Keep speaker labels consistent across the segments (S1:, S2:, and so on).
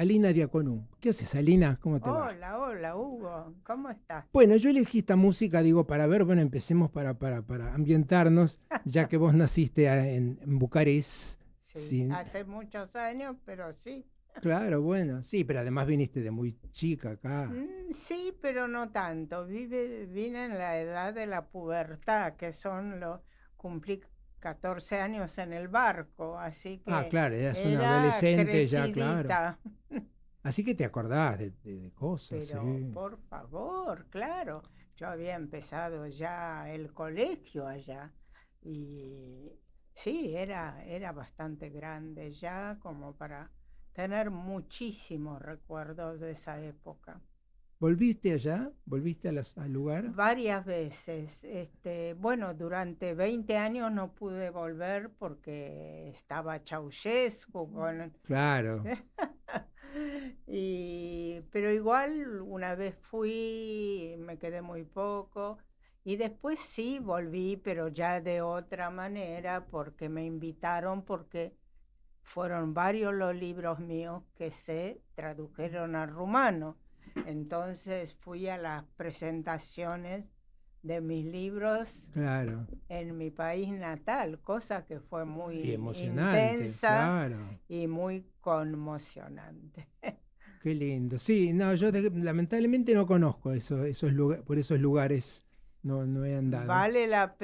S1: Alina Diaconú. ¿Qué haces, Alina? ¿Cómo te va?
S2: Hola, hola, Hugo, ¿cómo estás?
S1: Bueno, yo elegí esta música, digo, para ver, bueno, empecemos para ambientarnos, ya que vos naciste en Bucarest.
S2: Sí,
S1: Sí,
S2: hace muchos años, pero sí.
S1: claro, bueno, sí, pero además viniste de muy chica acá.
S2: Sí, pero no tanto. Vine en la edad de la pubertad, cumplí 14 años en el barco, así
S1: Ah,
S2: que
S1: claro, eras una
S2: era
S1: adolescente ya, claro.
S2: crecidita.
S1: Así que te acordás de cosas,
S2: Pero
S1: sí.
S2: por favor, claro, yo había empezado ya el colegio allá y sí, era bastante grande ya como para tener muchísimos recuerdos de esa época.
S1: ¿Volviste allá? ¿Volviste al lugar?
S2: Varias veces, bueno, durante 20 años no pude volver porque estaba Ceausescu con
S1: Claro.
S2: Pero igual una vez fui, me quedé muy poco y después sí volví, pero ya de otra manera porque me invitaron porque fueron varios los libros míos que se tradujeron al rumano. Entonces fui a las presentaciones de mis libros
S1: Claro.
S2: en mi país natal, cosa que fue
S1: Y
S2: muy
S1: emocionante,
S2: intensa
S1: claro.
S2: y muy conmocionante.
S1: Qué lindo. Sí, no, yo lamentablemente no conozco por esos lugares no he andado.
S2: Vale la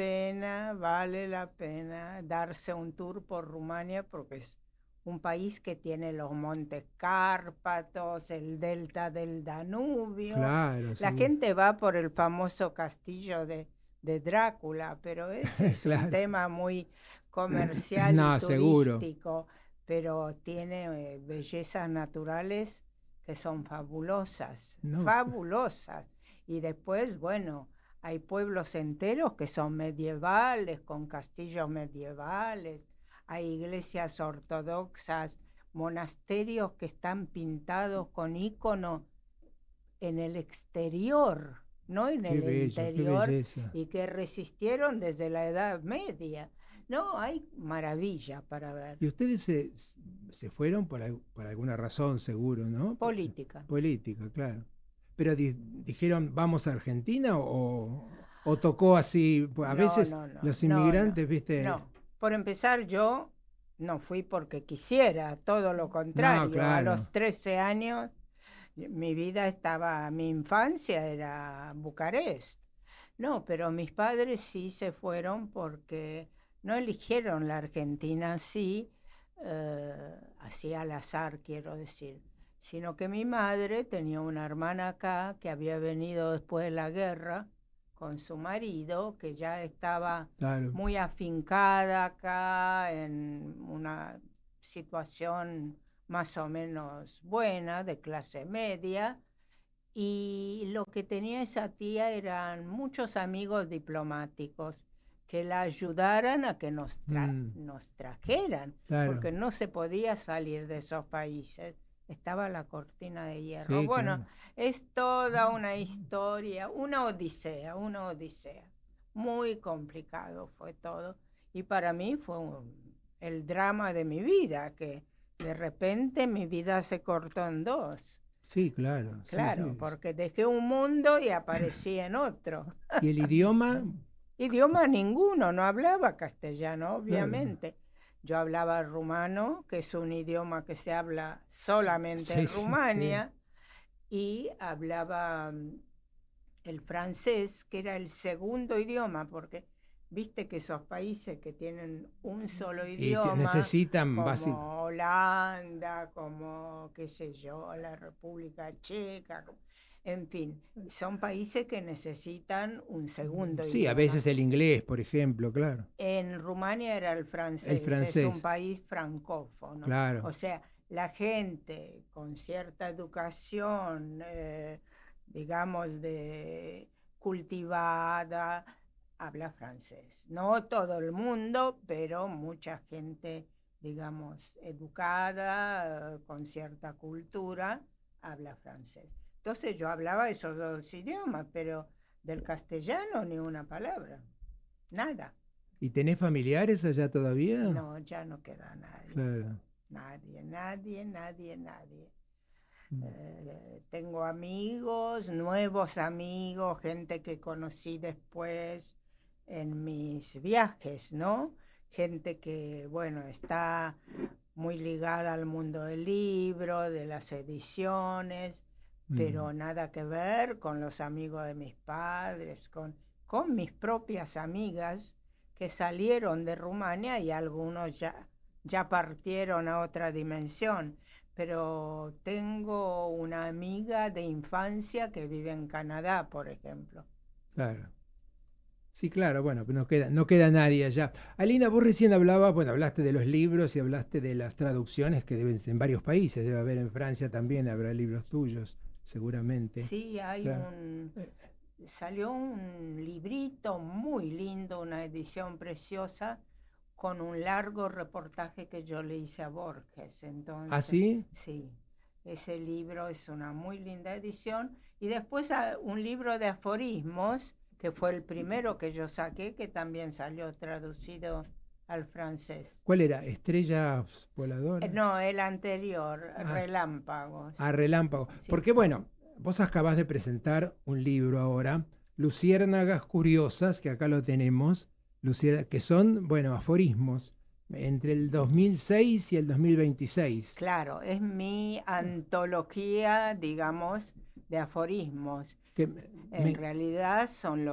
S2: pena darse un tour por Rumania porque es un país que tiene los montes Cárpatos, el delta del Danubio.
S1: Claro,
S2: La
S1: seguro.
S2: gente va por el famoso castillo de Drácula, pero ese es un
S1: Claro.
S2: tema muy comercial y
S1: No, seguro.
S2: turístico, pero tiene bellezas naturales que son fabulosas,
S1: No,
S2: fabulosas. Y después, bueno, hay pueblos enteros que son medievales, con castillos medievales, hay iglesias ortodoxas, monasterios que están pintados con iconos en el exterior, no en
S1: qué
S2: el
S1: bello, qué
S2: interior,
S1: belleza.
S2: y que resistieron desde la Edad Media. No, hay maravilla para ver.
S1: Y ustedes se fueron por alguna razón, seguro, ¿no?
S2: Política.
S1: Política, claro. Pero dijeron, ¿vamos a Argentina o tocó así? A
S2: No,
S1: veces
S2: no, no,
S1: los
S2: no, no,
S1: inmigrantes, viste,
S2: no. Por empezar, yo no fui porque quisiera, todo lo
S1: no,
S2: contrario. A
S1: claro.
S2: los 13 años, mi infancia era Bucarest. No, pero mis padres sí se fueron porque no eligieron la Argentina así, así al azar, quiero decir, sino que mi madre tenía una hermana acá que había venido después de la guerra con su marido, que ya estaba
S1: Claro.
S2: muy afincada acá en una situación más o menos buena, de clase media, y lo que tenía esa tía eran muchos amigos diplomáticos que la ayudaran a que
S1: Mm,
S2: nos trajeran,
S1: claro.
S2: porque no se podía salir de esos países. Estaba la cortina de hierro.
S1: Sí,
S2: Bueno,
S1: claro.
S2: es toda una historia, una odisea. Muy complicado fue todo. Y para mí fue el drama de mi vida, que de repente mi vida se cortó en dos.
S1: Sí, claro. Sí,
S2: Claro,
S1: sí.
S2: porque dejé un mundo y aparecí en otro.
S1: ¿Y el idioma?
S2: Idioma ninguno, no hablaba castellano,
S1: Claro.
S2: obviamente. Yo hablaba rumano, que es un idioma que se habla solamente
S1: Sí,
S2: en
S1: sí, sí.
S2: Rumania, y hablaba el francés, que era el segundo idioma, porque viste que esos países que tienen un solo
S1: Y
S2: idioma,
S1: necesitan básicamente.
S2: como Holanda, como qué sé yo, la República Checa, en fin, son países que necesitan un segundo
S1: Sí, a
S2: idioma.
S1: veces el inglés, por ejemplo, claro.
S2: En Rumania era el
S1: El
S2: francés, es un
S1: francés,
S2: país francófono.
S1: claro.
S2: O sea, la gente con cierta educación, digamos, cultivada, habla francés. No todo el mundo, pero mucha gente, digamos, educada, con cierta cultura, habla francés. Entonces yo hablaba esos dos idiomas, pero del castellano ni una palabra, nada.
S1: ¿Y tenés familiares allá todavía?
S2: No, ya no queda nadie.
S1: Claro.
S2: Nadie, nadie, nadie, nadie. Tengo amigos, nuevos amigos, gente que conocí después en mis viajes, ¿no? Gente que, bueno, está muy ligada al mundo del libro, de las ediciones, pero nada que ver con los amigos de mis padres, con mis propias amigas que salieron de Rumania y algunos ya partieron a otra dimensión. Pero tengo una amiga de infancia que vive en Canadá, por ejemplo.
S1: Claro. Sí, claro, bueno, no queda nadie allá. Alina, vos recién hablabas, bueno, hablaste de los libros y hablaste de las traducciones que deben ser en varios países, debe haber en Francia también, habrá libros tuyos, seguramente.
S2: Sí,
S1: Claro.
S2: salió un librito muy lindo, una edición preciosa, con un largo reportaje que yo le hice a Borges.
S1: ¿Ah,
S2: Entonces,
S1: sí?
S2: sí, ese libro es una muy linda edición. Y después un libro de aforismos, que fue el primero que yo saqué, que también salió traducido al francés.
S1: ¿Cuál era? ¿Estrellas voladoras?
S2: No, el anterior,
S1: Ah,
S2: Relámpagos.
S1: a Relámpago.
S2: Sí.
S1: Porque bueno, vos acabás de presentar un libro ahora, Luciérnagas Curiosas, que acá lo tenemos, que son, bueno, aforismos, entre el 2006 y el 2026.
S2: Claro, es mi antología, digamos, de aforismos.
S1: Que
S2: En realidad son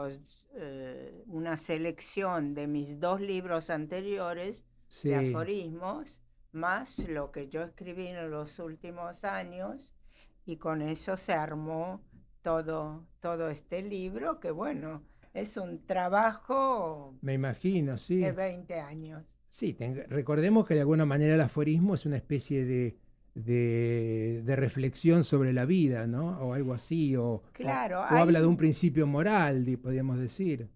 S2: una selección de mis dos libros anteriores de
S1: sí,
S2: aforismos, más lo que yo escribí en los últimos años, y con eso se armó todo este libro, que bueno, es un trabajo
S1: me imagino,
S2: de
S1: sí.
S2: 20 años.
S1: Sí, recordemos que de alguna manera el aforismo es una especie de reflexión sobre la vida, ¿no? O algo así,
S2: Claro,
S1: o habla de un
S2: hay
S1: principio moral, podríamos decir.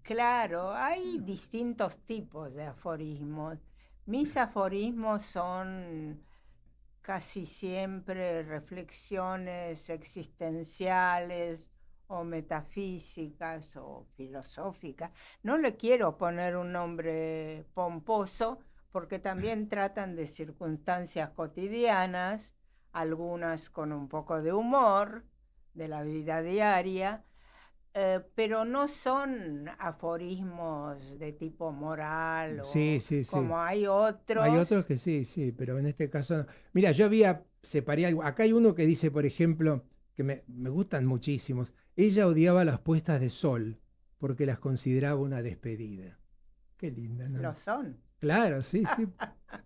S2: Claro, hay distintos tipos de aforismos. Mis aforismos son casi siempre reflexiones existenciales o metafísicas o filosóficas. No le quiero poner un nombre pomposo porque también tratan de circunstancias cotidianas, algunas con un poco de humor de la vida diaria, pero no son aforismos de tipo moral
S1: Sí,
S2: o
S1: sí, sí.
S2: como hay
S1: Hay otros
S2: otros.
S1: que sí, sí, pero en este caso no. Mira, yo separé algo. Acá hay uno que dice, por ejemplo, que me gustan muchísimos. Ella odiaba las puestas de sol porque las consideraba una despedida. Qué linda,
S2: Lo
S1: ¿no?
S2: son.
S1: Claro, sí, sí.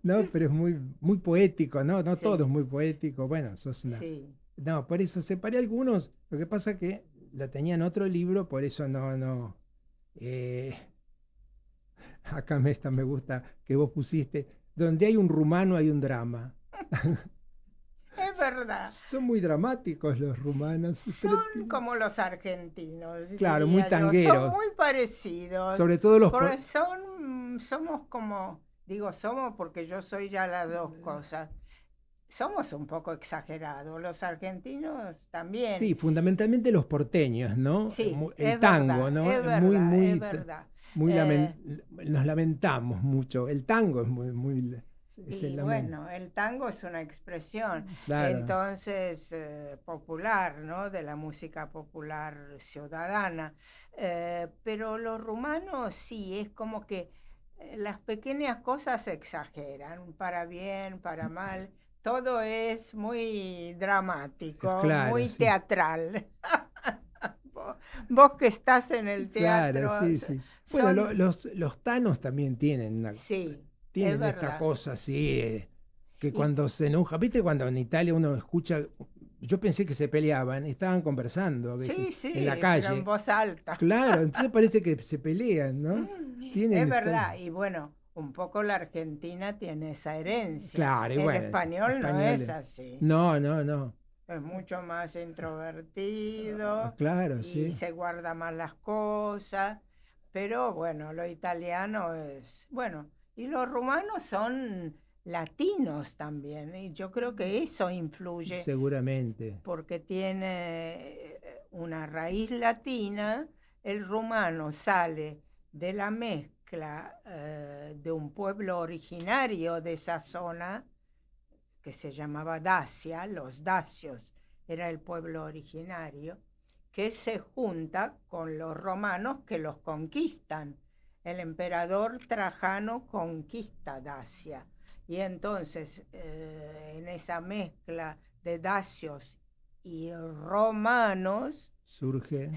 S1: No, pero es muy, muy poético, ¿no? No todo es
S2: Sí,
S1: muy poético. Bueno, sos una.
S2: sí.
S1: No, por eso separé algunos. Lo que pasa que la tenía en otro libro, por eso no. eh, Acá me gusta que vos pusiste. Donde hay un rumano hay un drama.
S2: Es verdad.
S1: Son muy dramáticos los rumanos, pero
S2: Son como los argentinos,
S1: claro, muy
S2: diría yo. Son
S1: tangueros.
S2: muy parecidos.
S1: Sobre todo
S2: Porque somos como, digo somos porque yo soy ya las dos cosas. Somos un poco exagerados. Los argentinos también.
S1: sí, fundamentalmente los porteños, ¿no?
S2: Sí,
S1: El
S2: es
S1: tango,
S2: verdad,
S1: ¿no?
S2: es
S1: Muy,
S2: verdad, es verdad. Eh,
S1: nos lamentamos mucho. El tango es es el
S2: y
S1: lamento.
S2: bueno, el tango es una expresión
S1: Claro,
S2: entonces popular, ¿no? De la música popular ciudadana. Pero los rumanos sí, es como que las pequeñas cosas se exageran, para bien, para mal. Todo es muy dramático,
S1: claro,
S2: muy
S1: sí.
S2: teatral. Vos, vos que estás en el
S1: Claro,
S2: teatro,
S1: sí, sí. Bueno,
S2: son,
S1: los tanos también
S2: sí, es
S1: tienen esta
S2: verdad.
S1: cosa así, que
S2: Y
S1: cuando se enoja, ¿viste? Cuando en Italia uno escucha, yo pensé que se peleaban, estaban conversando a
S2: sí,
S1: veces en la
S2: sí, pero en
S1: calle.
S2: voz alta.
S1: Claro, entonces parece que se pelean, ¿no? Tienen
S2: Es verdad,
S1: esta...
S2: y bueno, un poco la Argentina tiene esa herencia.
S1: Claro, y
S2: El
S1: bueno,
S2: español no es
S1: españoles.
S2: así,
S1: No.
S2: es mucho más introvertido
S1: Claro,
S2: y
S1: sí.
S2: se guarda más las cosas, pero bueno, lo italiano es, bueno, y los rumanos son latinos también, y yo creo que eso influye
S1: Seguramente.
S2: porque tiene una raíz latina. El rumano sale de la mezcla de un pueblo originario de esa zona, que se llamaba Dacia, los dacios, era el pueblo originario, que se junta con los romanos que los conquistan. El emperador Trajano conquista Dacia y entonces en esa mezcla de dacios y romanos surge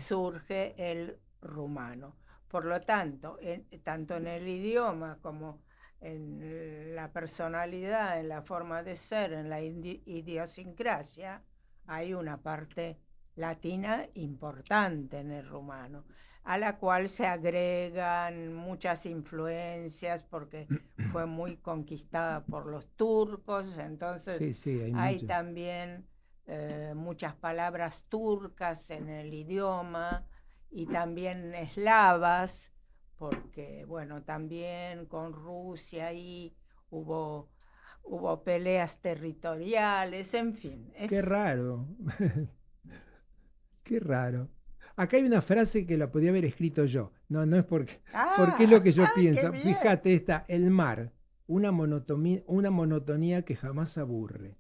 S2: el rumano. Por lo tanto, tanto en el idioma como en la personalidad, en la forma de ser, en la idiosincrasia, hay una parte latina importante en el rumano, a la cual se agregan muchas influencias porque fue muy conquistada por los turcos, entonces
S1: sí,
S2: hay también muchas palabras turcas en el idioma y también eslavas, porque bueno, también con Rusia ahí hubo peleas territoriales, en fin.
S1: Qué raro. Qué raro. Acá hay una frase que la podía haber escrito yo. No, no es porque es lo que yo pienso. Fíjate esta, el mar, una monotonía que jamás aburre.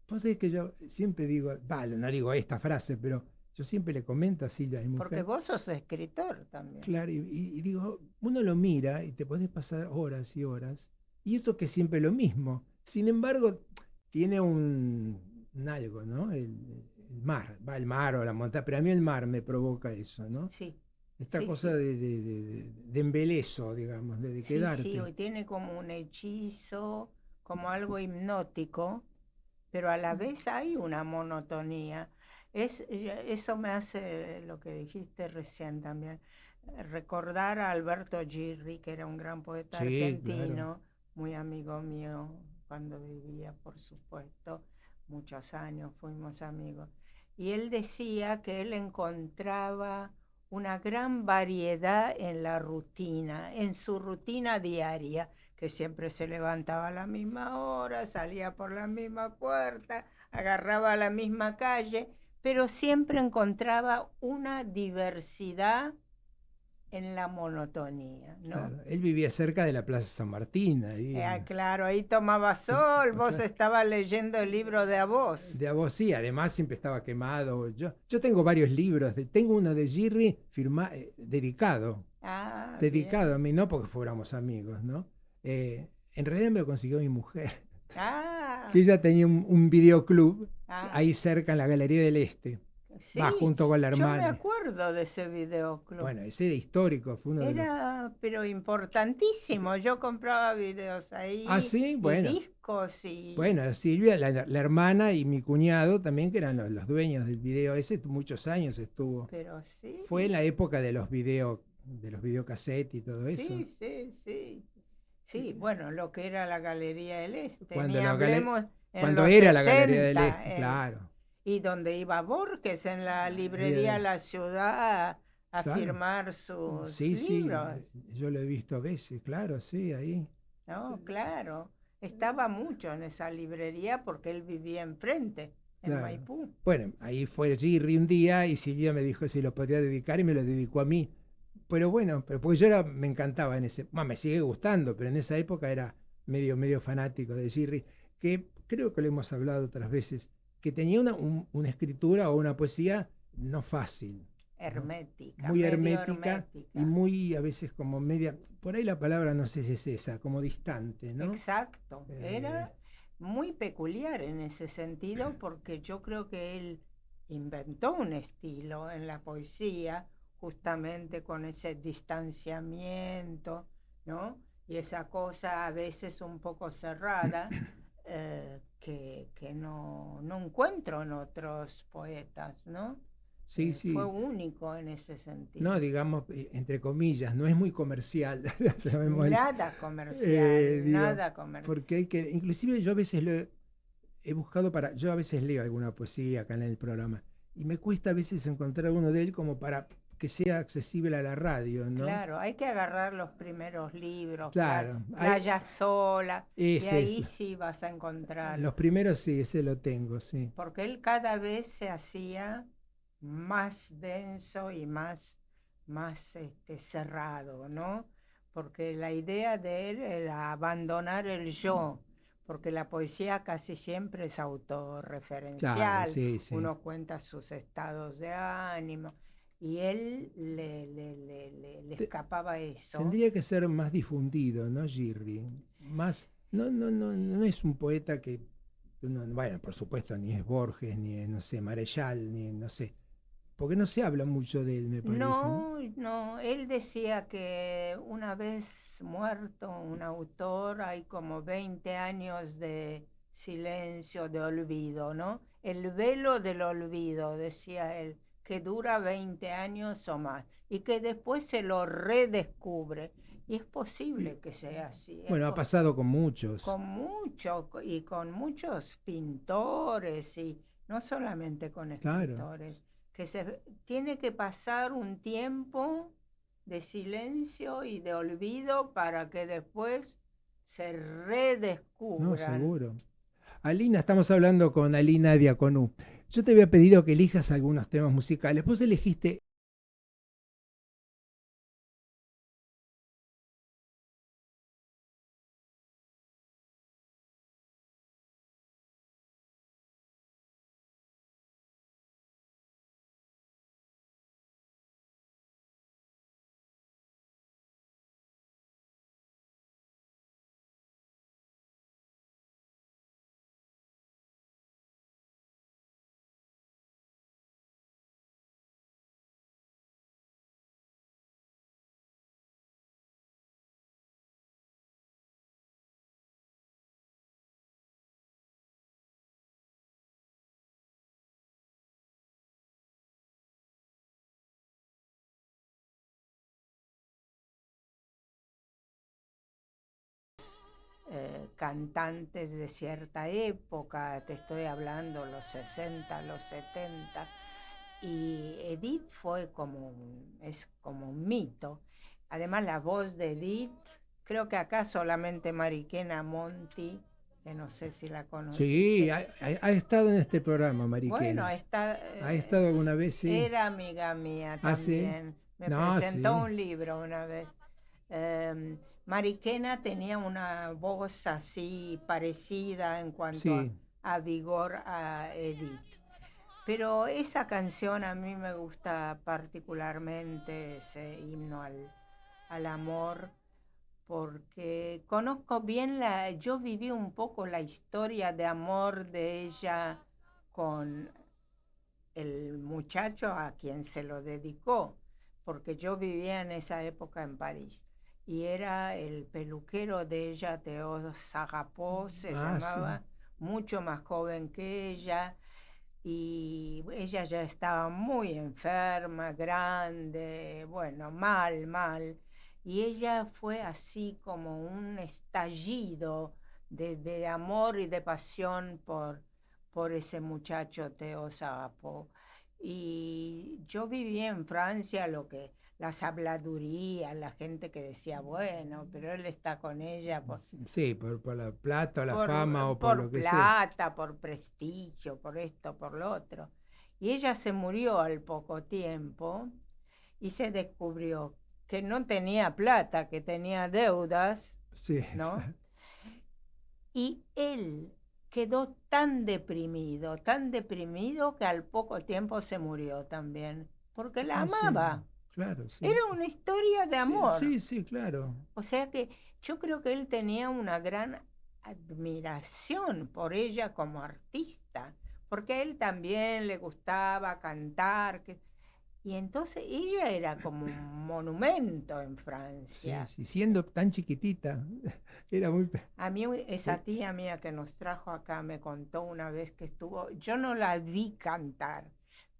S1: Vos sabés que yo siempre digo, vale, no digo esta frase, pero yo siempre le comento a Silvia, mi mujer.
S2: Porque vos sos escritor también.
S1: Claro, y digo, uno lo mira y te podés pasar horas y horas, y eso que es siempre lo mismo. Sin embargo, tiene un algo, ¿no? El mar, va el mar o la montaña, pero a mí el mar me provoca eso, ¿no?
S2: Sí.
S1: Esta
S2: sí,
S1: cosa
S2: sí.
S1: de embelezo, digamos, de quedarte.
S2: Sí, hoy tiene como un hechizo, como algo hipnótico, pero a la vez hay una monotonía. Eso me hace lo que dijiste recién también, recordar a Alberto Girri, que era un gran poeta argentino,
S1: claro.
S2: muy amigo mío cuando vivía, por supuesto, muchos años fuimos amigos. Y él decía que él encontraba una gran variedad en la rutina, en su rutina diaria, que siempre se levantaba a la misma hora, salía por la misma puerta, agarraba la misma calle, pero siempre encontraba una diversidad en la monotonía, ¿no?
S1: Claro. Él vivía cerca de la Plaza San Martín. Ahí,
S2: claro, ahí tomaba sol, vos estabas leyendo el libro de Avós.
S1: De Avós, sí, además siempre estaba quemado. Yo tengo varios libros, tengo uno de Girri dedicado. Dedicado
S2: bien.
S1: a mí, no porque fuéramos amigos, ¿no? En realidad me lo consiguió mi mujer. Que ella tenía un videoclub ahí cerca en la Galería del Este.
S2: Sí,
S1: va junto con la hermana.
S2: Yo me acuerdo de ese videoclub.
S1: Bueno, ese era histórico, fue uno
S2: era, pero importantísimo. Yo compraba videos ahí.
S1: Ah, sí, bueno.
S2: Y discos y.
S1: Bueno, Silvia, la hermana y mi cuñado también, que eran los dueños del video ese, muchos años estuvo.
S2: Pero sí.
S1: Fue en la época de los videocassettes y todo eso.
S2: Sí, sí, sí. Sí, bueno, lo que era la Galería del Este.
S1: Cuando
S2: era 60,
S1: la Galería del Este, claro.
S2: Y donde iba Borges en la librería La Ciudad a firmar sus libros.
S1: Sí, yo lo he visto a veces, claro, sí, ahí.
S2: No, claro. Estaba mucho en esa librería porque él vivía enfrente, en Maipú.
S1: Bueno, ahí fue Girri un día y Silvia me dijo si lo podía dedicar y me lo dedicó a mí. Pero bueno, porque yo me encantaba en ese, me sigue gustando, pero en esa época era medio fanático de Girri, que creo que lo hemos hablado otras veces, que tenía una escritura o una poesía no fácil.
S2: Hermética.
S1: ¿no? Muy hermética y muy a veces como media, por ahí la palabra no sé si es esa, como distante, ¿no?
S2: Exacto. Era muy peculiar en ese sentido porque yo creo que él inventó un estilo en la poesía justamente con ese distanciamiento, ¿no? Y esa cosa a veces un poco cerrada que no encuentro en otros poetas, ¿no?
S1: Sí, sí.
S2: Fue único en ese sentido.
S1: No, digamos, entre comillas, no es muy comercial.
S2: Nada comercial, nada comercial.
S1: Porque hay que, inclusive yo a veces lo he buscado yo a veces leo alguna poesía acá en el programa y me cuesta a veces encontrar uno de él como para que sea accesible a la radio, ¿no?
S2: Claro, hay que agarrar los primeros libros,
S1: claro,
S2: Playa Sola, y ahí sí vas a encontrar.
S1: Los primeros sí, ese lo tengo, sí.
S2: Porque él cada vez se hacía más denso y más cerrado, ¿no? Porque la idea de él era abandonar el yo, porque la poesía casi siempre es
S1: Claro,
S2: autorreferencial,
S1: sí, sí.
S2: uno cuenta sus estados de ánimo, y él le
S1: Te-
S2: escapaba eso.
S1: Tendría que ser más difundido, ¿no, Girri? Más, no es un poeta que, bueno, por supuesto, ni es Borges, ni es, no sé, Marechal, ni no sé, porque no se habla mucho de él, me parece, ¿no?
S2: No, no, él decía que una vez muerto un autor hay como 20 años de silencio, de olvido, ¿no? El velo del olvido, decía él, que dura 20 años o más y que después se lo redescubre. Y es
S1: Y,
S2: posible que sea así,
S1: bueno, ha pasado con muchos,
S2: con mucho y con muchos pintores y no solamente con
S1: claro.
S2: escritores, que se tiene que pasar un tiempo de silencio y de olvido para que después se
S1: No,
S2: redescubran.
S1: seguro. Alina, estamos hablando con Alina Diaconú. Yo te había pedido que elijas algunos temas musicales. Vos elegiste
S2: Cantantes de cierta época, te estoy hablando los 60, los 70, y Edith fue es como un mito. Además la voz de Edith, creo que acá solamente Mariquena Monti, que no sé si la
S1: sí,
S2: conociste.
S1: ha estado en este programa,
S2: Bueno,
S1: Mariquena. ¿Ha estado alguna vez? Sí.
S2: era amiga mía
S1: ¿Ah, sí?
S2: también. Me
S1: No,
S2: presentó
S1: sí.
S2: un libro una vez. Mariquena tenía una voz así parecida en cuanto
S1: Sí.
S2: a vigor a Edith. Pero esa canción a mí me gusta particularmente, ese himno al amor, porque conozco bien yo viví un poco la historia de amor de ella con el muchacho a quien se lo dedicó, porque yo vivía en esa época en París. Y era el peluquero de ella, Theo Sagapó, se
S1: Ah, sí.
S2: llamaba, mucho más joven que ella, y ella ya estaba muy enferma, grande, bueno, mal, mal. Y ella fue así como un estallido de amor y de pasión por ese muchacho Theo Sagapo. Y yo viví en Francia las habladurías, la gente que decía, bueno, pero él está con ella
S1: Sí, por la plata o la fama o por
S2: por
S1: lo que sea.
S2: plata, por prestigio, por esto, por lo otro. Y ella se murió al poco tiempo y se descubrió que no tenía plata, que tenía deudas,
S1: Sí,
S2: ¿no?
S1: claro.
S2: Y él quedó tan deprimido que al poco tiempo se murió también, porque la
S1: Ah, sí.
S2: amaba.
S1: Claro, sí,
S2: Era
S1: sí.
S2: una historia de
S1: Sí,
S2: amor.
S1: sí, sí, claro.
S2: O sea que yo creo que él tenía una gran admiración por ella como artista, porque a él también le gustaba cantar, y entonces ella era como un monumento en
S1: Sí,
S2: Francia.
S1: sí. Siendo tan chiquitita, era muy...
S2: A mí esa
S1: eh,
S2: tía mía que nos trajo acá me contó una vez que estuvo, yo no la vi cantar,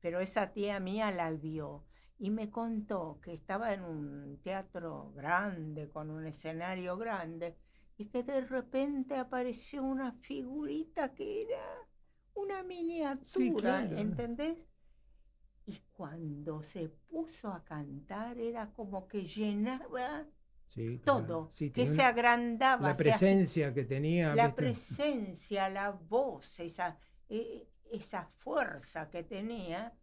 S2: pero esa tía mía la vio y me contó que estaba en un teatro grande, con un escenario grande, y que de repente apareció una figurita que era una
S1: Sí,
S2: miniatura,
S1: claro.
S2: ¿entendés? Y cuando se puso a cantar era como que llenaba
S1: Sí, claro.
S2: todo,
S1: Sí,
S2: que
S1: tenía
S2: se agrandaba,
S1: la presencia que tenía,
S2: la
S1: ¿viste?
S2: presencia, la voz, esa fuerza que tenía,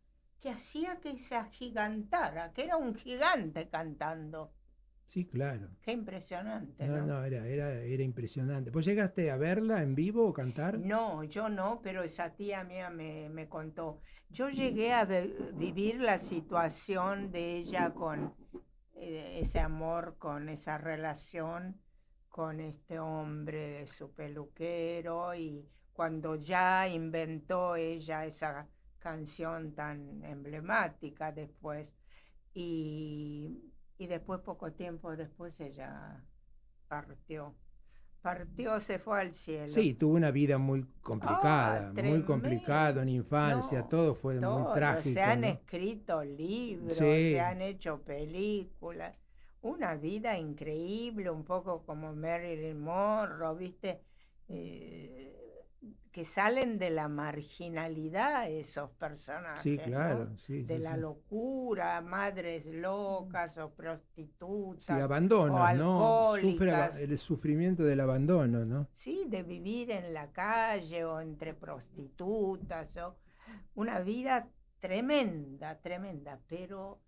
S2: que hacía que se agigantara, que era un gigante cantando.
S1: Sí, claro.
S2: Qué impresionante,
S1: No,
S2: ¿no?
S1: no, era impresionante. ¿Vos llegaste a verla en vivo o cantar?
S2: No, yo no, pero esa tía mía me contó. Yo llegué a vivir la situación de ella con ese amor, con esa relación con este hombre, su peluquero, y cuando ya inventó ella esa canción tan emblemática después, y, y después, poco tiempo después, ella partió. Partió, se fue al cielo.
S1: Sí, tuvo una vida
S2: Ah,
S1: muy complicada,
S2: tremendo.
S1: una infancia,
S2: No,
S1: todo fue muy
S2: todo. Se
S1: trágico,
S2: han
S1: ¿no?
S2: escrito libros, se
S1: Sí,
S2: han hecho películas. Una vida increíble, un poco como Marilyn Monroe, ¿viste? Eh, que salen de la marginalidad esos
S1: sí,
S2: personajes, ¿no?
S1: claro, sí,
S2: De
S1: sí,
S2: la
S1: sí.
S2: locura, madres locas o
S1: Sí,
S2: prostitutas o
S1: abandonos, ¿no? Sufre
S2: alcohólicas.
S1: el sufrimiento del abandono, ¿no?
S2: Sí, de vivir en la calle o entre prostitutas, o una vida tremenda, tremenda, pero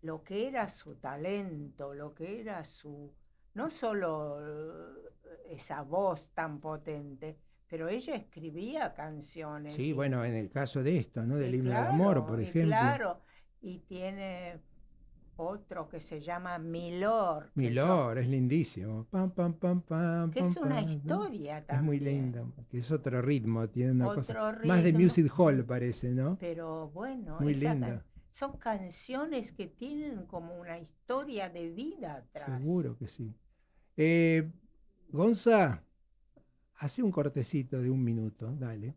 S2: lo que era su talento, lo que era su, no solo esa voz tan potente, pero ella escribía canciones
S1: Sí, bueno, en el caso de esto, ¿no? Del himno al amor, por
S2: y
S1: ejemplo.
S2: claro, y tiene otro que se llama Milord,
S1: Milor, es lindísimo. Pam, pam, pam, pam,
S2: que
S1: pam,
S2: es una
S1: pam, ¿no?
S2: historia
S1: Es muy
S2: también,
S1: linda, que es otro ritmo, tiene una cosa.
S2: otro
S1: Más de
S2: ritmo.
S1: music hall parece, ¿no?
S2: Pero bueno,
S1: Muy linda.
S2: son canciones que tienen como una historia de vida atrás.
S1: Seguro que sí. Eh, Gonza, hace un cortecito de 1 minuto, dale.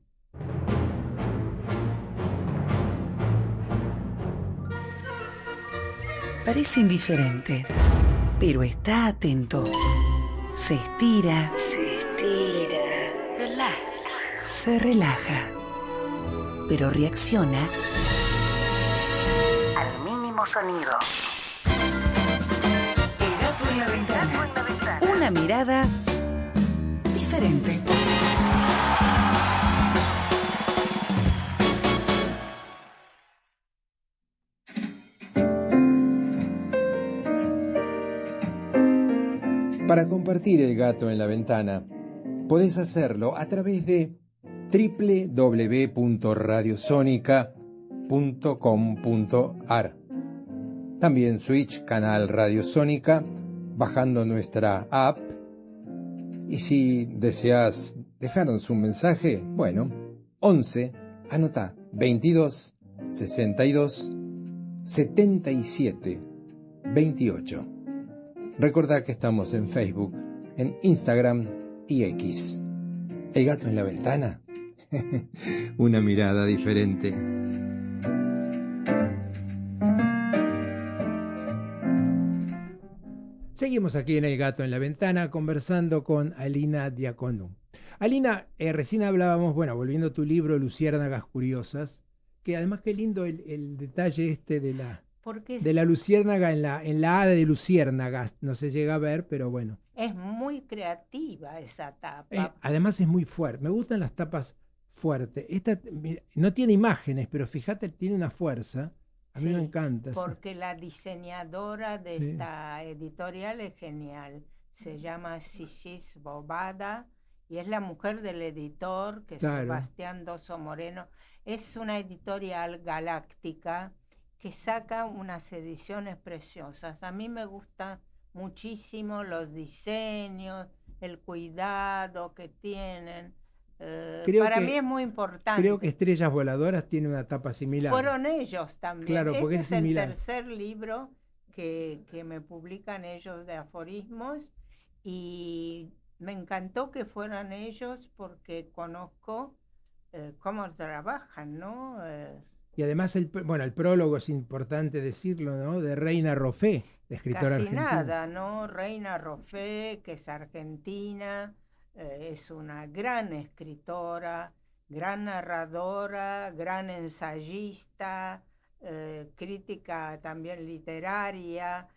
S3: Parece indiferente, pero está atento. Se estira,
S4: Relax.
S3: se relaja, pero reacciona al mínimo sonido. El gato en la ventana. Una mirada diferente.
S1: Para compartir El gato en la ventana, podés hacerlo a través de www.radiosonica.com.ar. También Switch Canal Radio Sónica, bajando nuestra app. Y si deseas dejarnos un mensaje, bueno, 11, anota 22 62 77 28. Recordá que estamos en Facebook, en Instagram y X. El gato en la ventana. Una mirada diferente. Seguimos aquí en El gato en la ventana conversando con Alina Diaconu. Alina, recién hablábamos, bueno, volviendo a tu libro Luciérnagas Curiosas, que además qué lindo el detalle este de la
S2: Porque
S1: luciérnaga en la A de luciérnagas. No se llega a ver, pero bueno.
S2: es muy creativa esa tapa.
S1: Además es muy fuerte. Me gustan las tapas fuertes. Esta no tiene imágenes, pero fíjate, tiene una fuerza. A mí me encanta.
S2: Porque la diseñadora de
S1: Sí.
S2: esta editorial es genial. Se llama Sisis Bobada y es la mujer del editor, que es
S1: Claro.
S2: Sebastián Dosso Moreno. Es una editorial galáctica que saca unas ediciones preciosas. A mí me gustan muchísimo los diseños, el cuidado que tienen. Para mí es muy importante.
S1: Creo que Estrellas Voladoras tiene una tapa similar.
S2: Fueron ellos también.
S1: Claro, porque
S2: este
S1: es
S2: es
S1: similar.
S2: el tercer libro que me publican ellos de aforismos y me encantó que fueran ellos porque conozco cómo trabajan, ¿no?
S1: Y además, el prólogo es importante decirlo, ¿no? De Reina Roffé, la escritora
S2: Casi
S1: argentina.
S2: nada, ¿no? Reina Roffé, que es argentina, es una gran escritora, gran narradora, gran ensayista, crítica también literaria.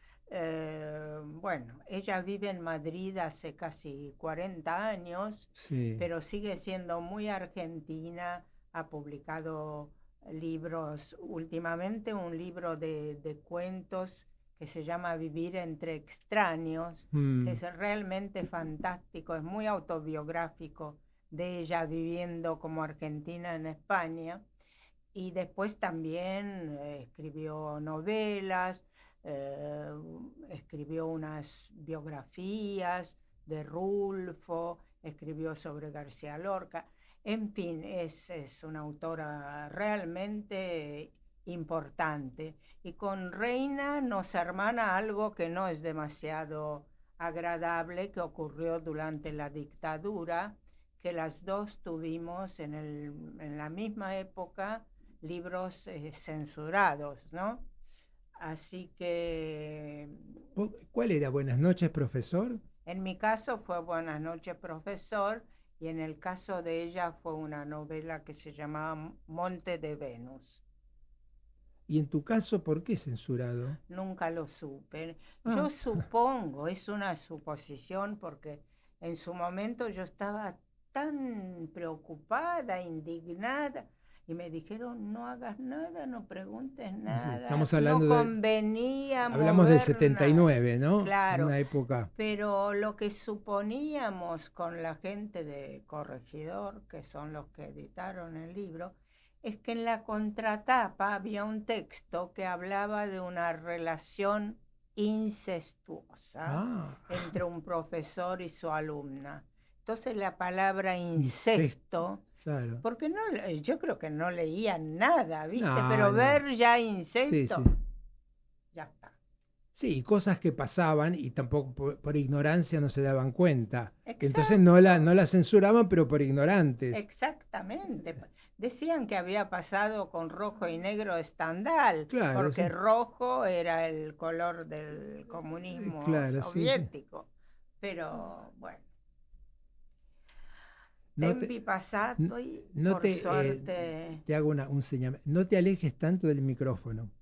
S2: Bueno, ella vive en Madrid hace casi 40 años,
S1: Sí.
S2: pero sigue siendo muy argentina, ha publicado libros últimamente, un libro de cuentos que se llama Vivir entre extraños, que es realmente fantástico, es muy autobiográfico de ella viviendo como argentina en España. Y después también escribió novelas, escribió unas biografías de Rulfo, escribió sobre García Lorca. En fin, es una autora realmente importante. Y con Reina nos hermana algo que no es demasiado agradable, que ocurrió durante la dictadura, que las dos tuvimos en la misma época libros censurados, ¿no? Así que...
S1: ¿Cuál era? Buenas noches, profesor.
S2: En mi caso fue Buenas noches, profesor, y en el caso de ella fue una novela que se llamaba Monte de Venus.
S1: ¿Y en tu caso por qué censurado?
S2: Nunca lo supe. Yo supongo, es una suposición, porque en su momento yo estaba tan preocupada, indignada, y me dijeron, no hagas nada, no preguntes nada.
S1: Sí, estamos hablando
S2: no convenía
S1: hablamos del
S2: mover
S1: 79,
S2: nada.
S1: ¿no?
S2: Claro.
S1: Una época.
S2: Pero lo que suponíamos con la gente de Corregidor, que son los que editaron el libro, es que en la contratapa había un texto que hablaba de una relación incestuosa entre un profesor y su alumna. Entonces la palabra incesto,
S1: claro.
S2: porque no, yo creo que no leían nada, ¿viste?
S1: No,
S2: pero
S1: no.
S2: ver ya incesto,
S1: sí.
S2: ya está.
S1: Sí, cosas que pasaban y tampoco por ignorancia no se daban cuenta.
S2: Exacto.
S1: Entonces no la censuraban, pero por ignorantes.
S2: Exactamente. Decían que había pasado con Rojo y Negro de Stendhal,
S1: claro,
S2: porque
S1: sí.
S2: rojo era el color del comunismo soviético. Sí. Pero bueno. Tempi passato y por suerte...
S1: te hago un señalamiento. No te alejes tanto del micrófono.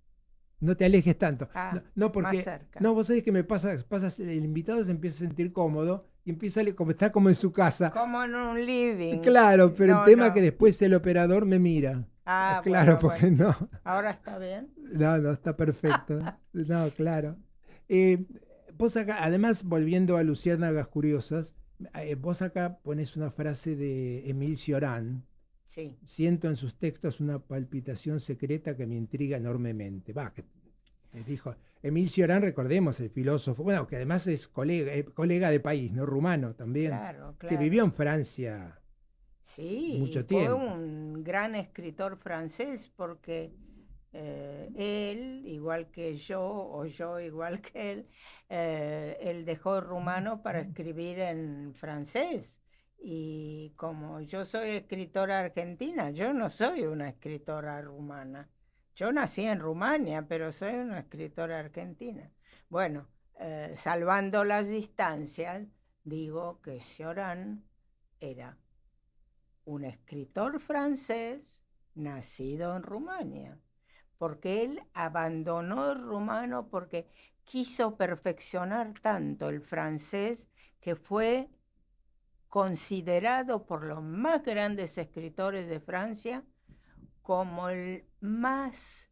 S1: No te alejes tanto. No, porque,
S2: más cerca.
S1: No, vos sabés que me pasas, el invitado se empieza a sentir cómodo y empieza como está como en su casa.
S2: Como en un living.
S1: Claro, pero el tema es que después el operador me mira. Claro,
S2: bueno,
S1: porque no.
S2: ¿Ahora está bien?
S1: No, está perfecto. No, claro. Vos acá, además, volviendo a Luciérnagas Curiosas, vos acá pones una frase de Émile Cioran.
S2: Sí.
S1: Siento en sus textos una palpitación secreta que me intriga enormemente. Dijo Émile Cioran, recordemos, el filósofo, bueno, que además es colega de país, ¿no? Rumano también.
S2: Claro.
S1: Que vivió en Francia mucho tiempo.
S2: Fue un gran escritor francés porque él, igual que yo, o yo igual que él dejó rumano para escribir en francés. Y como yo soy escritora argentina, yo no soy una escritora rumana. Yo nací en Rumania, pero soy una escritora argentina. Bueno, salvando las distancias, digo que Cioran era un escritor francés nacido en Rumania, porque él abandonó el rumano porque quiso perfeccionar tanto el francés que fue considerado por los más grandes escritores de Francia como el más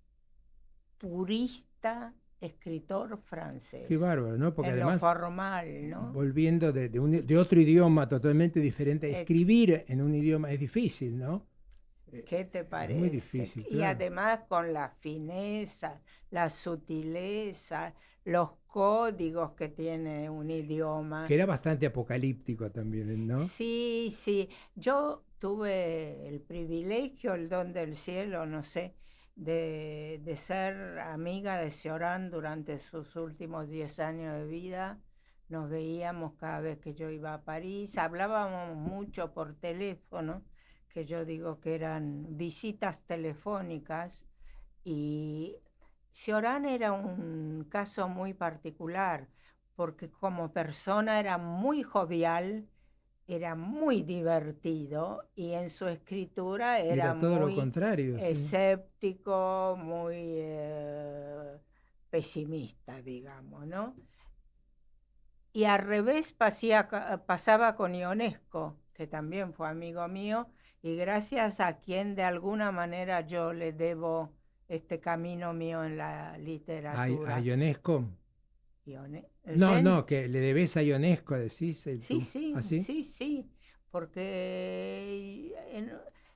S2: purista escritor francés.
S1: Qué bárbaro, ¿no? Porque
S2: en
S1: además,
S2: lo formal, ¿no?
S1: Volviendo de otro idioma totalmente diferente, escribir en un idioma es difícil, ¿no?
S2: ¿Qué te parece?
S1: Es muy difícil,
S2: Y además con la fineza, la sutileza, los códigos que tiene un idioma.
S1: Que era bastante apocalíptico también, ¿no?
S2: Sí, sí. Yo tuve el privilegio, el don del cielo, no sé, de ser amiga de Cioran durante sus últimos 10 años de vida. Nos veíamos cada vez que yo iba a París, hablábamos mucho por teléfono, que yo digo que eran visitas telefónicas, y Cioran era un caso muy particular, porque como persona era muy jovial, era muy divertido, y en su escritura era
S1: todo
S2: muy
S1: lo contrario,
S2: escéptico, muy pesimista, digamos, ¿no? Y al revés pasaba con Ionesco, que también fue amigo mío, y gracias a quien de alguna manera yo le debo este camino mío en la
S1: ¿A
S2: literatura.
S1: Ionesco?
S2: ¿El ven?
S1: No, que le debes a Ionesco, decís.
S2: Sí, sí,
S1: ¿Así?
S2: sí, sí, porque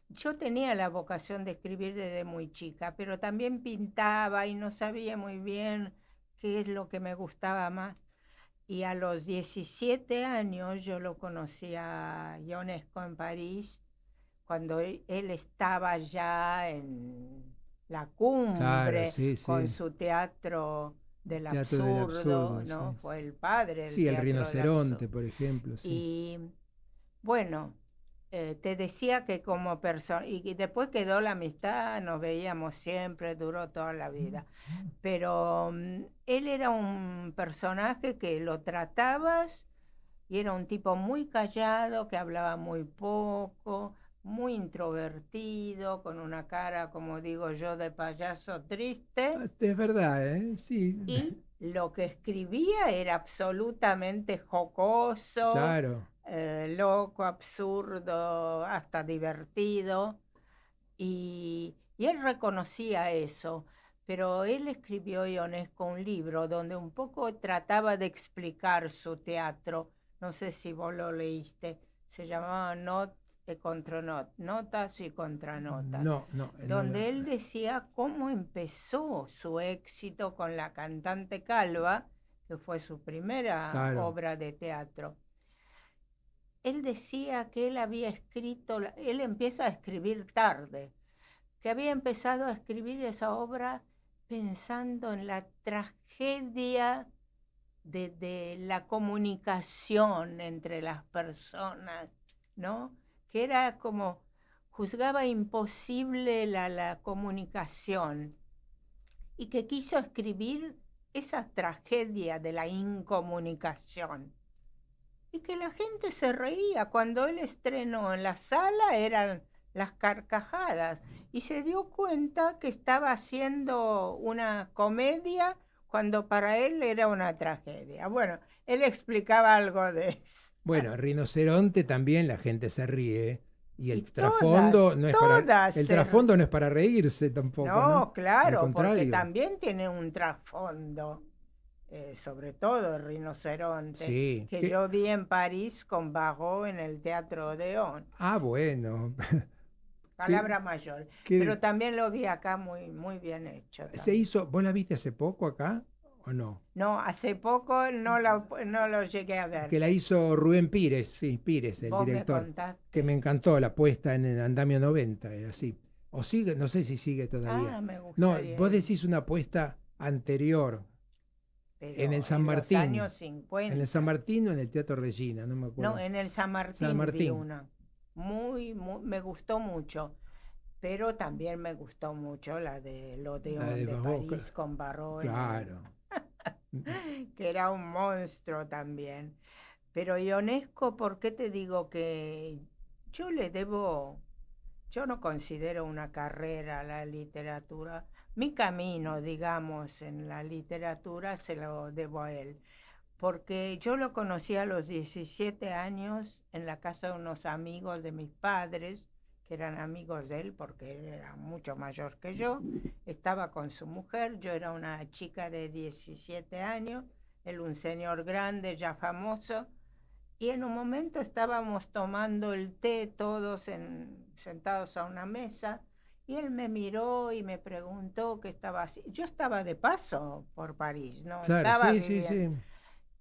S2: yo tenía la vocación de escribir desde muy chica, pero también pintaba y no sabía muy bien qué es lo que me gustaba más. Y a los 17 años yo lo conocí a Ionesco en París, cuando él estaba ya en la
S1: Claro,
S2: cumbre
S1: sí,
S2: con
S1: sí.
S2: su teatro del
S1: Teatro del
S2: absurdo,
S1: absurdo,
S2: ¿no?
S1: sí.
S2: Fue el padre del
S1: Sí, el
S2: teatro del absurdo.
S1: rinoceronte, por ejemplo, sí.
S2: Y bueno, te decía que como persona, y después quedó la amistad, nos veíamos siempre, duró toda la vida. Pero él era un personaje que lo tratabas y era un tipo muy callado, que hablaba muy poco, muy introvertido, con una cara, como digo yo, de payaso triste.
S1: Es verdad, ¿eh? Sí,
S2: Y lo que escribía era absolutamente jocoso,
S1: claro.
S2: loco, absurdo, hasta divertido. Y él reconocía eso, pero él escribió, Ionesco, un libro donde un poco trataba de explicar su teatro. No sé si vos lo leíste. Se llamaba Notas y Contranotas,
S1: No, no, no
S2: donde él decía cómo empezó su éxito con La cantante calva, que fue su primera
S1: claro.
S2: obra de teatro. Él decía que él había escrito, él empieza a escribir tarde, que había empezado a escribir esa obra pensando en la tragedia de la comunicación entre las personas, ¿no? Que era como, juzgaba imposible la comunicación y que quiso escribir esa tragedia de la incomunicación. Y que la gente se reía. Cuando él estrenó en la sala eran las carcajadas. Y se dio cuenta que estaba haciendo una comedia cuando para él era una tragedia. Bueno, él explicaba algo de eso.
S1: Bueno, rinoceronte también la gente se ríe. Y
S2: Y
S1: el trasfondo
S2: todas,
S1: no es
S2: todas
S1: el
S2: se
S1: trasfondo no es para reírse tampoco, ¿no?
S2: No,
S1: Al
S2: claro, porque
S1: contrario.
S2: también tiene un trasfondo, sobre todo el rinoceronte,
S1: Sí.
S2: que yo vi en París con Barrault en el Teatro Odeón.
S1: Bueno. ¿Qué,
S2: Palabra mayor.
S1: qué
S2: Pero también lo vi acá muy, muy bien hecho
S1: se
S2: también.
S1: hizo? ¿Vos la viste hace poco acá o no?
S2: No, hace poco no lo llegué a ver.
S1: Que la hizo Rubén Pires, sí, Pires, el
S2: Vos me
S1: director, que
S2: contaste.
S1: me encantó la puesta en el Andamio 90, así. O sigue, no sé si sigue todavía.
S2: Ah, me
S1: No,
S2: gustaría
S1: vos
S2: ir.
S1: decís una puesta anterior, en el
S2: Pero
S1: San
S2: en los
S1: Martín.
S2: años
S1: En el San
S2: 50.
S1: Martín o en el Teatro Regina, no me
S2: No,
S1: acuerdo.
S2: en el San
S1: San
S2: Martín vi
S1: Martín.
S2: una. Me gustó mucho. Pero también me gustó mucho la del
S1: La
S2: Odeón
S1: de
S2: de
S1: Barrault,
S2: París con Barrault
S1: claro.
S2: que era un monstruo también. Pero Ionesco, ¿por qué te digo que yo le debo, yo no considero una carrera a la literatura? Mi camino, digamos, en la literatura se lo debo a él, porque yo lo conocí a los 17 años en la casa de unos amigos de mis padres, que eran amigos de él porque él era mucho mayor que yo. Estaba con su mujer, yo era una chica de 17 años, él un señor grande, ya famoso, y en un momento estábamos tomando el té todos sentados a una mesa, y él me miró y me preguntó qué estaba haciendo. Yo estaba de paso por París, no
S1: Claro,
S2: estaba
S1: sí, sí,
S2: viviendo.
S1: sí.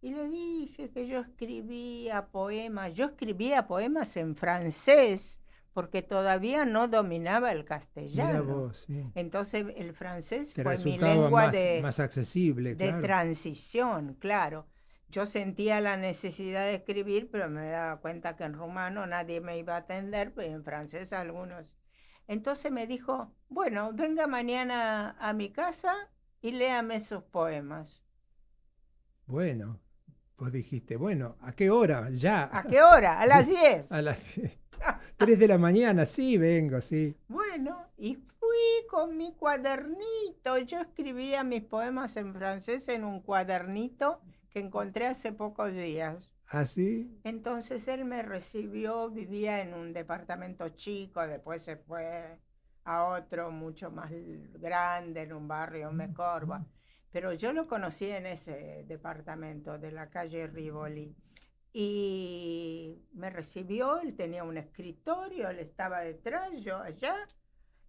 S2: Y le dije que yo escribía poemas. Yo escribía poemas en francés porque todavía no dominaba el
S1: Mira
S2: castellano.
S1: vos, sí.
S2: Entonces el francés
S1: Te
S2: fue mi
S1: resultaba
S2: lengua
S1: más accesible,
S2: de
S1: claro.
S2: transición, claro. Yo sentía la necesidad de escribir, pero me daba cuenta que en rumano nadie me iba a atender, pero en francés algunos. Entonces me dijo, bueno, venga mañana a mi casa y léame sus poemas.
S1: Bueno, vos dijiste, bueno, ¿a qué hora? Ya.
S2: ¿A qué hora? A las 10.
S1: A las 3 de la mañana, sí, vengo, sí.
S2: Bueno, y fui con mi cuadernito. Yo escribía mis poemas en francés en un cuadernito que encontré hace pocos días.
S1: ¿Ah, sí?
S2: Entonces él me recibió, vivía en un departamento chico, después se fue a otro mucho más grande en un barrio Mecorba. Pero yo lo conocí en ese departamento de la calle Rivoli. Y me recibió, él tenía un escritorio, él estaba detrás, yo allá.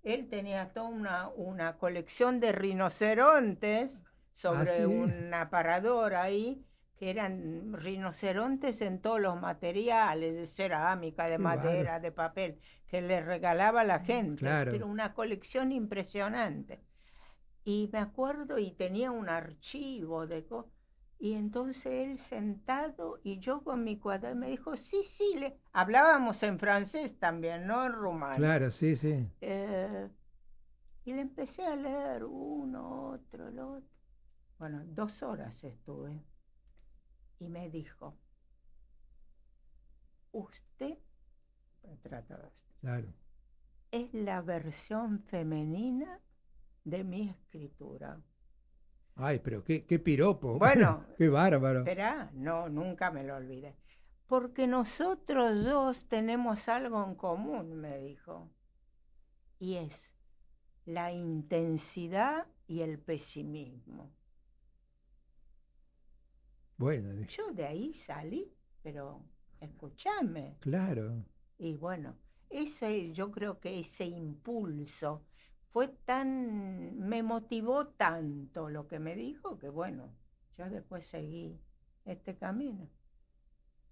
S2: Él tenía toda una colección de rinocerontes sobre
S1: ¿sí?
S2: un aparador ahí, que eran rinocerontes en todos los materiales, de cerámica, de
S1: Qué
S2: madera,
S1: bárbaro.
S2: de papel, que le regalaba a la gente.
S1: Claro.
S2: Pero una colección impresionante. Y me acuerdo, y tenía un archivo de cosas. Y entonces él sentado y yo con mi cuaderno me dijo, sí, sí, hablábamos en francés también, no en rumano.
S1: Claro, sí, sí.
S2: Y le empecé a leer uno, otro, el otro. Bueno, 2 horas estuve. Y me dijo, usted, me trataba usted,
S1: Claro.
S2: es la versión femenina de mi escritura.
S1: Ay, pero qué piropo.
S2: Bueno,
S1: qué bárbaro.
S2: Esperá, no, nunca me lo olvidé. Porque nosotros dos tenemos algo en común, me dijo. Y es la intensidad y el pesimismo.
S1: Bueno,
S2: Yo de ahí salí, pero escúchame.
S1: claro.
S2: Y bueno, yo creo que ese impulso me motivó tanto lo que me dijo, que bueno, yo después seguí este camino.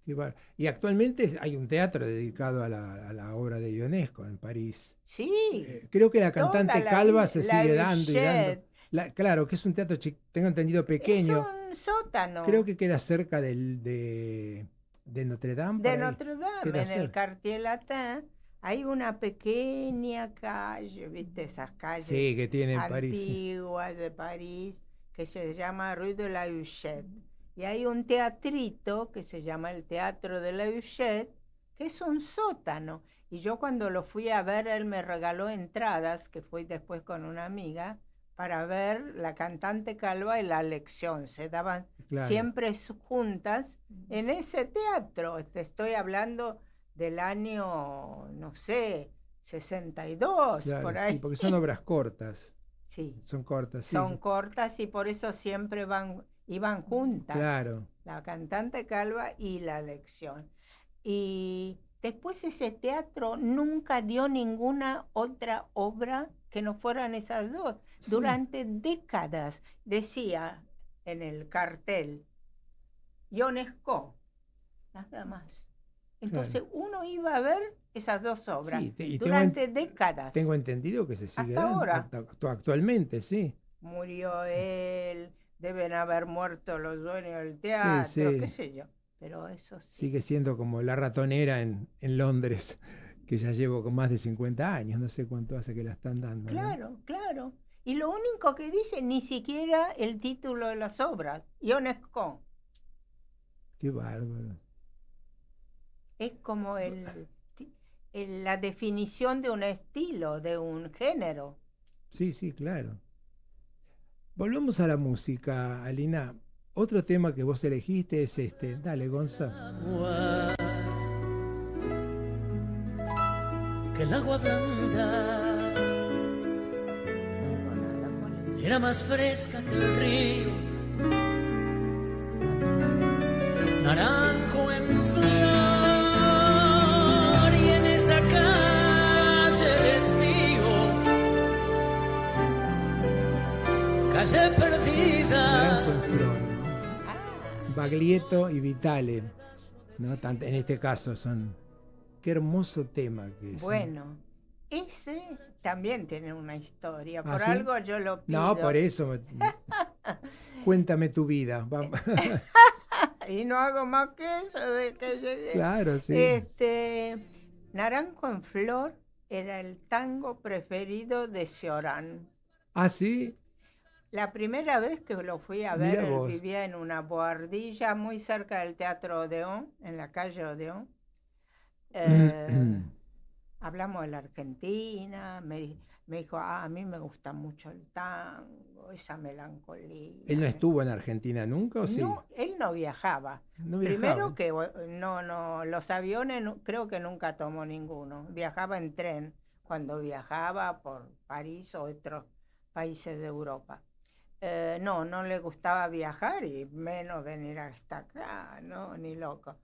S1: Qué y actualmente hay un teatro dedicado a la obra de Ionesco en París.
S2: Sí.
S1: Creo que la cantante
S2: toda la
S1: Calva
S2: vida,
S1: se
S2: la
S1: sigue dando y dando.
S2: Huchette.
S1: Claro, que es un teatro, tengo entendido, pequeño.
S2: Es un sótano.
S1: Creo que queda cerca de Notre Dame.
S2: De Notre Dame,
S1: Queda
S2: en el
S1: cerca.
S2: Quartier Latin, hay una pequeña calle, ¿viste? Esas calles
S1: Sí, que tiene en París, sí.
S2: antiguas de París, que se llama Rue de la Huchette. Y hay un teatrito que se llama el Teatro de la Huchette, que es un sótano. Y yo cuando lo fui a ver, él me regaló entradas, que fui después con una amiga, para ver la cantante Calva y la lección. Se daban
S1: Claro.
S2: siempre juntas en ese teatro. Te estoy hablando del año, no sé, 62,
S1: Claro,
S2: por ahí.
S1: sí, porque son obras cortas.
S2: Sí,
S1: Son cortas, sí.
S2: son
S1: Sí.
S2: cortas y por eso siempre iban juntas.
S1: Claro.
S2: La cantante Calva y la lección. Y después ese teatro nunca dio ninguna otra obra que no fueran esas dos.
S1: Sí.
S2: Durante décadas decía en el cartel Ionesco, nada más. Entonces uno iba a ver esas dos obras
S1: Sí,
S2: durante décadas.
S1: Tengo entendido que se sigue
S2: Hasta
S1: dando
S2: ahora.
S1: actualmente, sí.
S2: Murió él, deben haber muerto los dueños del teatro,
S1: Sí.
S2: qué sé yo. Pero eso sí.
S1: Sigue siendo como La Ratonera en Londres, que ya llevo con más de 50 años, no sé cuánto hace que la están dando.
S2: Claro,
S1: ¿no?
S2: claro. Y lo único que dice, ni siquiera el título de las obras, Ionesco.
S1: Qué bárbaro.
S2: Es como la definición de un estilo, de un género.
S1: Sí, sí, claro. Volvamos a la música, Alina. Otro tema que vos elegiste es este. Dale, Gonza.
S4: Que el agua blanda era más fresca que el río, naranjo en flor, y en esa calle de estío, calle perdida.
S1: Naranjo en flor, ¿no? Baglietto y Vitale, ¿no? En este caso son. Qué hermoso tema que es.
S2: Bueno, ese también tiene una historia. Por
S1: ¿sí?
S2: algo yo lo pido.
S1: No, por eso. Cuéntame tu vida. Vamos.
S2: Y no hago más que eso de que llegué.
S1: Claro, sí.
S2: Naranjo en flor era el tango preferido de Cioran.
S1: ¿Ah, sí?
S2: La primera vez que lo fui a ver, él vivía en una boardilla muy cerca del Teatro Odeón, en la calle Odeón. Hablamos de la Argentina, me dijo, a mí me gusta mucho el tango, esa melancolía.
S1: ¿Él no estuvo en Argentina nunca o sí?
S2: No, él no viajaba.
S1: No viajaba.
S2: Primero que no, los aviones creo que nunca tomó ninguno, viajaba en tren. cuando viajaba por París o otros países de Europa. No, no le gustaba viajar y menos venir hasta acá, no, ni loco.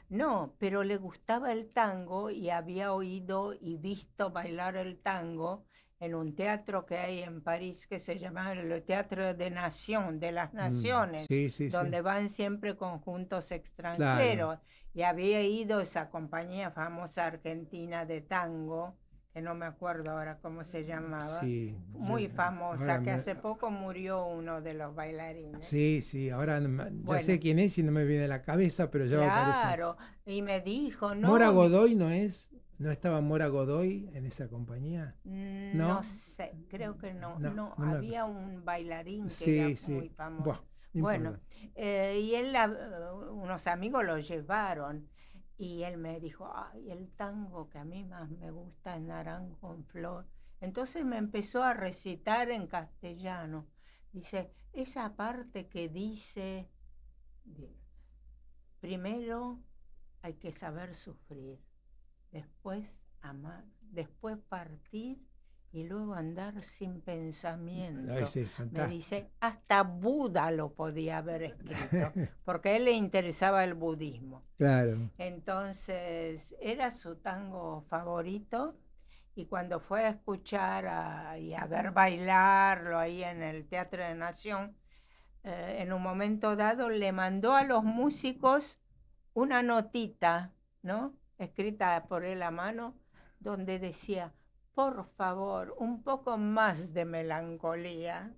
S2: No, pero le gustaba el tango y había oído y visto bailar el tango en un teatro que hay en París que se llama el Teatro de Nation, de las Naciones,
S1: Sí, sí, sí.
S2: donde van siempre conjuntos
S1: Claro.
S2: extranjeros. Y había ido esa compañía famosa argentina de tango, que no me acuerdo ahora cómo se llamaba,
S1: Sí,
S2: muy famosa,
S1: ahora
S2: que
S1: me-
S2: hace poco murió uno de los bailarines.
S1: Sí, sí, ahora ya
S2: Bueno,
S1: sé quién es y no me viene a la cabeza, pero ya me parece.
S2: claro, y me dijo,
S1: Mora
S2: no,
S1: Godoy no es, ¿no estaba Mora Godoy en esa compañía?
S2: no
S1: ¿No?
S2: sé, creo que no,
S1: No,
S2: no,
S1: no me
S2: había un bailarín que era
S1: Sí, sí.
S2: muy
S1: Buah,
S2: famoso.
S1: no
S2: Bueno,
S1: importa.
S2: y él, unos amigos lo llevaron y él me dijo, ay, el tango que a mí más me gusta es Naranjo en Flor. Entonces me empezó a recitar en castellano. Dice, esa parte que dice, primero hay que saber sufrir, después amar, después partir y luego andar sin pensamiento.
S1: Ay, sí,
S2: Me
S1: fantástico.
S2: dice, hasta Buda lo podía haber escrito, porque a él le interesaba el budismo.
S1: Claro.
S2: Entonces, era su tango favorito y cuando fue a escuchar y a ver bailarlo ahí en el Teatro de Nación, en un momento dado le mandó a los músicos una notita, ¿no? Escrita por él a mano, donde decía, por favor, un poco más de melancolía.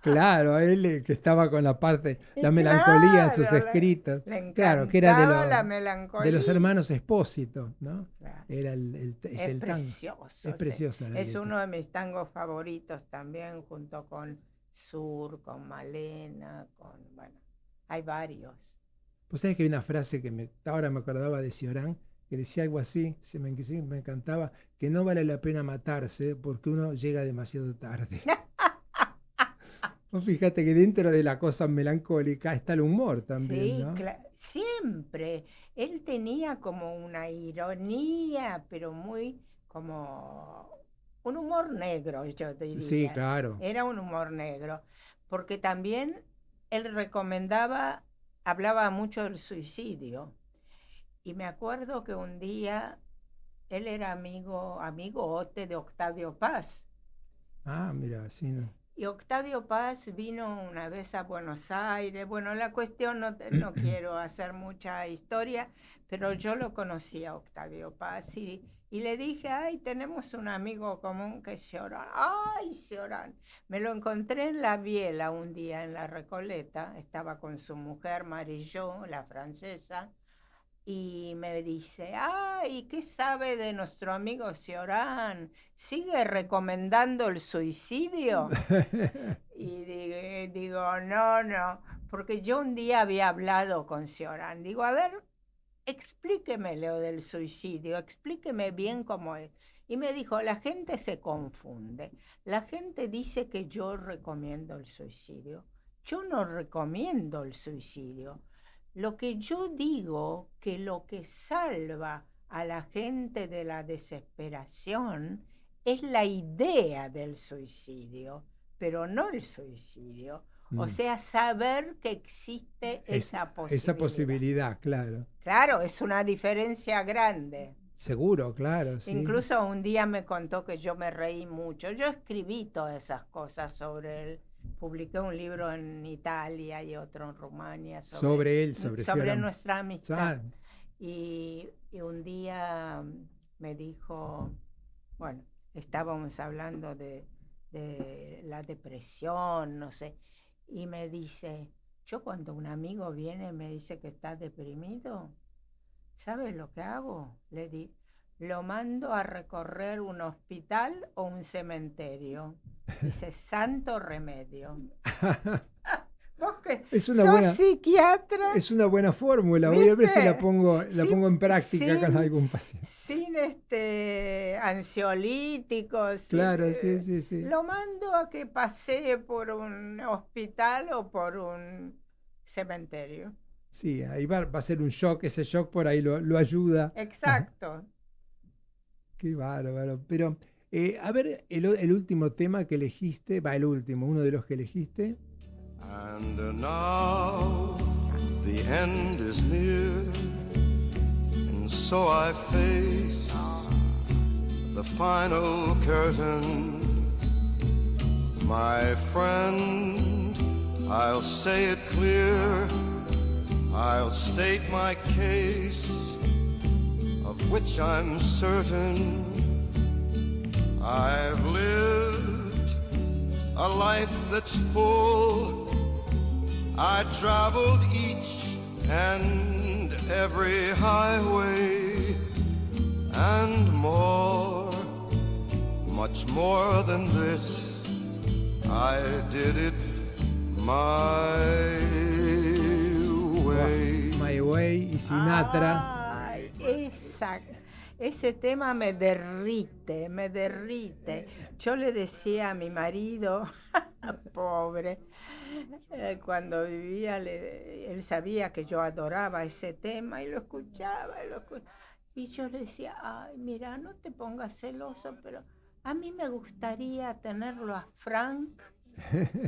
S1: Claro, a él que estaba con la parte, la melancolía en sus
S2: Claro,
S1: escritos.
S2: le
S1: Claro, que era
S2: encantaba la
S1: de los
S2: melancolía.
S1: hermanos Espósito, ¿no?
S2: Claro.
S1: Era es
S2: Es
S1: el tango.
S2: precioso.
S1: Es
S2: Sí.
S1: preciosa la
S2: Es
S1: letra.
S2: uno de mis tangos favoritos también, junto con Sur, con Malena, bueno, hay varios.
S1: Pues sabés que hay una frase que ahora me acordaba de Ciorán, que decía algo así, sí me encantaba, que no vale la pena matarse porque uno llega demasiado tarde. Vos fíjate que dentro de la cosa melancólica está el humor también,
S2: Sí,
S1: ¿no?
S2: siempre. Él tenía como una ironía, pero muy como un humor negro, yo
S1: Sí,
S2: diría.
S1: claro.
S2: Era un humor negro, porque también él hablaba mucho del suicidio. Y me acuerdo que un día él era amigote de Octavio Paz.
S1: Ah, mira, sí, ¿no?
S2: Y Octavio Paz vino una vez a Buenos Aires. Bueno, la cuestión no quiero hacer mucha historia, pero yo lo conocí a Octavio Paz y le dije, ay, tenemos un amigo común que es Ciorán. Ay, Ciorán. Me lo encontré en la Biela un día en la Recoleta. Estaba con su mujer Marillot, la francesa. Y me dice, ay, ¿qué sabe de nuestro amigo Ciorán? ¿Sigue recomendando el suicidio? Y digo, no, porque yo un día había hablado con Ciorán. Digo, a ver, explíqueme lo del suicidio, explíqueme bien cómo es. Y me dijo, la gente se confunde. La gente dice que yo recomiendo el suicidio. Yo no recomiendo el suicidio. Lo que yo digo, que lo que salva a la gente de la desesperación es la idea del suicidio, pero no el suicidio. O sea, saber que existe esa posibilidad.
S1: Esa posibilidad, claro.
S2: Claro, es una diferencia grande.
S1: Seguro, claro, sí.
S2: Incluso un día me contó que yo me reí mucho. Yo escribí todas esas cosas sobre él. Publiqué un libro en Italia y otro en Rumania
S1: sobre él, sobre Ciorán.
S2: nuestra amistad. Y un día me dijo, bueno, estábamos hablando de la depresión, no sé, y me dice, yo cuando un amigo viene y me dice que está deprimido, ¿sabes lo que hago? Le di, lo mando a recorrer un hospital o un cementerio. Dice, santo remedio. Vos que sos psiquiatra.
S1: Es una buena fórmula. Voy a ver si la pongo en práctica con algún paciente.
S2: Sin ansiolíticos.
S1: Claro, sí.
S2: Lo mando a que pasee por un hospital o por un cementerio.
S1: Sí, ahí va a ser un shock, ese shock por ahí lo ayuda.
S2: Exacto.
S1: Qué bárbaro. Pero, a ver, el último tema que elegiste, va, el último, uno de los que elegiste.
S5: And now the end is near, and so I face the final curtain. My friend, I'll say it clear, I'll state my case, of which I'm certain. I've lived a life that's full, I traveled each and every highway, and more, much more than this, I did it my way.
S1: My Way y Sinatra.
S2: Ay, ese tema me derrite, me derrite. Yo le decía a mi marido, pobre, cuando vivía, él sabía que yo adoraba ese tema y lo escuchaba, y yo le decía, ay, mira, no te pongas celoso, pero a mí me gustaría tenerlo a Frank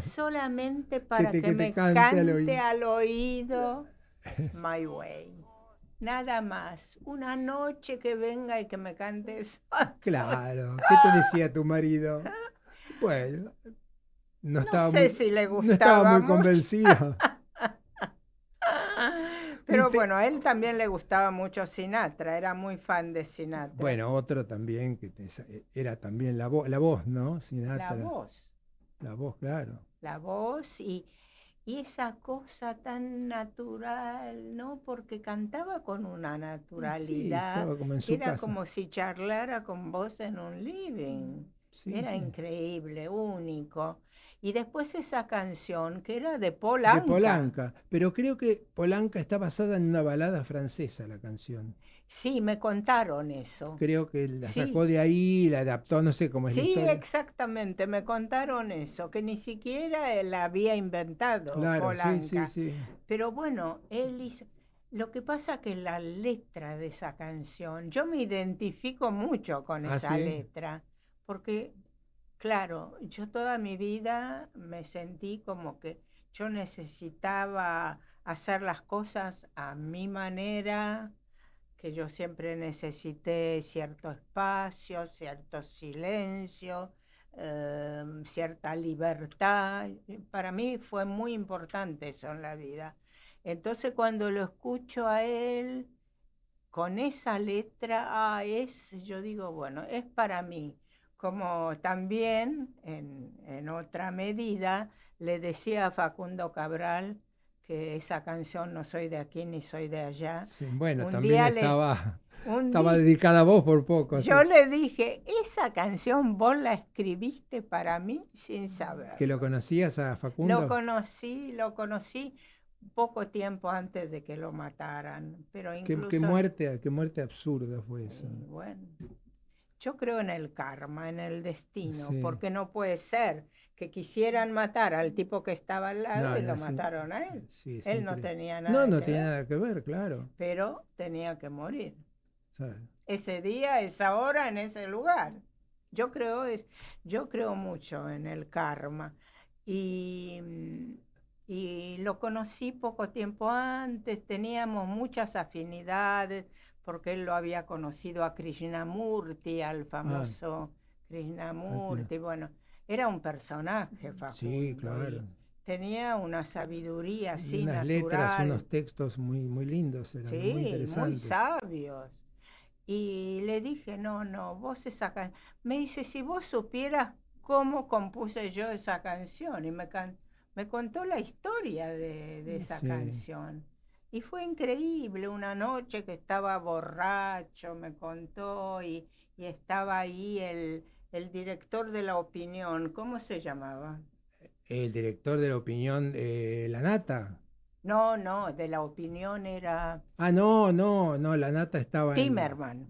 S2: solamente para que me cante al oído My Way. Nada más, una noche que venga y que me cante eso.
S1: Claro, ¿qué te decía tu marido? Bueno, no
S2: sé si le
S1: no estaba
S2: gustaba
S1: muy convencido.
S2: Pero bueno, a él también le gustaba mucho Sinatra, era muy fan de Sinatra.
S1: Bueno, otro también que era también la voz, ¿no? Sinatra. La voz, claro.
S2: La voz y esa cosa tan natural, ¿no? Porque cantaba con una naturalidad.
S1: Sí, estaba como en su
S2: era
S1: casa.
S2: como si charlara con vos en un living.
S1: Sí,
S2: era
S1: sí.
S2: increíble, único. Y después esa canción que era de Paul Anka.
S1: De Polanca. Pero creo que Polanca está basada en una balada francesa, la canción.
S2: Sí, me contaron eso.
S1: Creo que la
S2: Sí.
S1: sacó de ahí, la adaptó, no sé cómo es la
S2: Sí,
S1: historia.
S2: exactamente, me contaron eso, que ni siquiera la había inventado
S1: Claro,
S2: Polanca.
S1: sí.
S2: Pero bueno, él hizo... Lo que pasa que la letra de esa canción, yo me identifico mucho con esa
S1: ¿sí?
S2: letra, porque, claro, yo toda mi vida me sentí como que yo necesitaba hacer las cosas a mi manera, que yo siempre necesité cierto espacio, cierto silencio, cierta libertad. Para mí fue muy importante eso en la vida. Entonces cuando lo escucho a él con esa letra, yo digo, bueno, es para mí. Como también, en otra medida, le decía a Facundo Cabral que esa canción No soy de aquí ni soy de allá.
S1: Sí, bueno,
S2: Un
S1: también
S2: día
S1: estaba dedicada a vos por poco.
S2: Yo le dije, esa canción vos la escribiste para mí sin saber.
S1: ¿Que lo conocías a Facundo?
S2: Lo conocí poco tiempo antes de que lo mataran. Pero incluso...
S1: Qué muerte absurda fue eso.
S2: Bueno, yo creo en el karma, en el destino,
S1: Sí.
S2: porque no puede ser que quisieran matar al tipo que estaba al lado y lo mataron a él.
S1: Sí,
S2: él no tenía nada
S1: no tenía nada que ver, claro.
S2: Pero tenía que morir.
S1: ¿Sabes?
S2: Ese día, esa hora, en ese lugar. Yo creo mucho en el karma. Y lo conocí poco tiempo antes, teníamos muchas afinidades, porque él lo había conocido a Krishnamurti, al famoso Krishnamurti. Bueno, era un personaje, Facundo.
S1: Sí, claro.
S2: Tenía una sabiduría así
S1: unas
S2: natural.
S1: letras, unos textos muy lindos, eran muy interesantes.
S2: Muy sabios. Y le dije, no, vos esa canción... Me dice, si vos supieras cómo compuse yo esa canción. Y me contó la historia de esa canción. Y fue increíble. Una noche que estaba borracho, me contó, y estaba ahí el director de La Opinión. ¿Cómo se llamaba?
S1: El director de La Opinión, La Nata.
S2: No, de La Opinión era...
S1: No, La Nata estaba
S2: Timerman.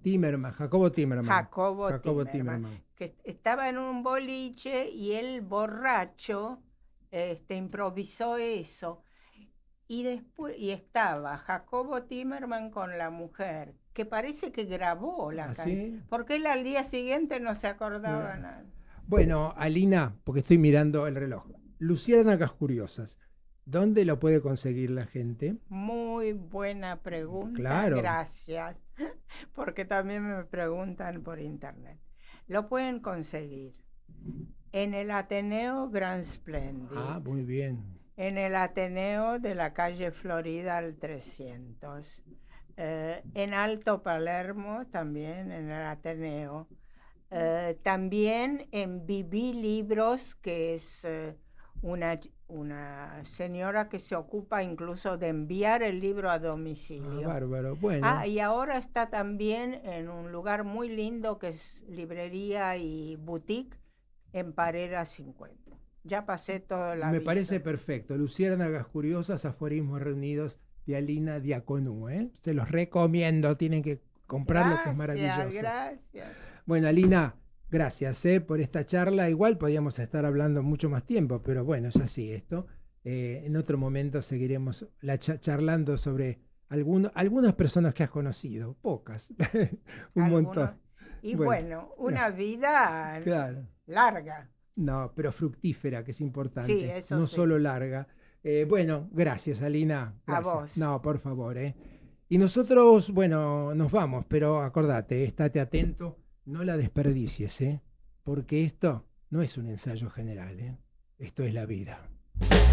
S1: Jacobo Timerman.
S2: Jacobo Timerman. Que estaba en un boliche y el borracho improvisó eso. Y después, y estaba Jacobo Timerman con la mujer, que parece que grabó la
S1: ¿Ah,
S2: canción,
S1: sí?
S2: porque él al día siguiente no se acordaba
S1: Bueno.
S2: nada.
S1: Bueno, Alina, porque estoy mirando el reloj. Luciérnagas Curiosas, ¿dónde lo puede conseguir la gente?
S2: Muy buena pregunta,
S1: Claro.
S2: gracias, porque también me preguntan por internet. Lo pueden conseguir en el Ateneo Gran Splendid,
S1: Ah, muy bien.
S2: en el Ateneo de la calle Florida al 300, en Alto Palermo también, en el Ateneo, también en Viví Libros, que es una señora que se ocupa incluso de enviar el libro a
S1: Ah,
S2: domicilio.
S1: bárbaro. Bueno,
S2: Y ahora está también en un lugar muy lindo que es librería y boutique en Parera 50. Ya pasé todo el
S1: me
S2: aviso.
S1: parece perfecto. Luciérnagas Curiosas, aforismos reunidos de Alina Diaconú, ¿eh? Se los recomiendo, tienen que comprarlo, que es maravilloso.
S2: Gracias.
S1: Bueno, Alina, gracias por esta charla. Igual podríamos estar hablando mucho más tiempo, pero bueno, es así esto. En otro momento seguiremos charlando sobre algunas personas que has conocido, pocas, un
S2: Algunos.
S1: montón.
S2: Y
S1: Bueno,
S2: bueno, una vida
S1: Claro,
S2: larga.
S1: no, pero fructífera, que es importante,
S2: Sí, eso
S1: no
S2: sí.
S1: solo larga. Bueno, gracias, Alina. Gracias.
S2: vos.
S1: No, por favor, Y nosotros, bueno, nos vamos, pero acordate, estate atento, no la desperdicies, porque esto no es un ensayo general, esto es la vida.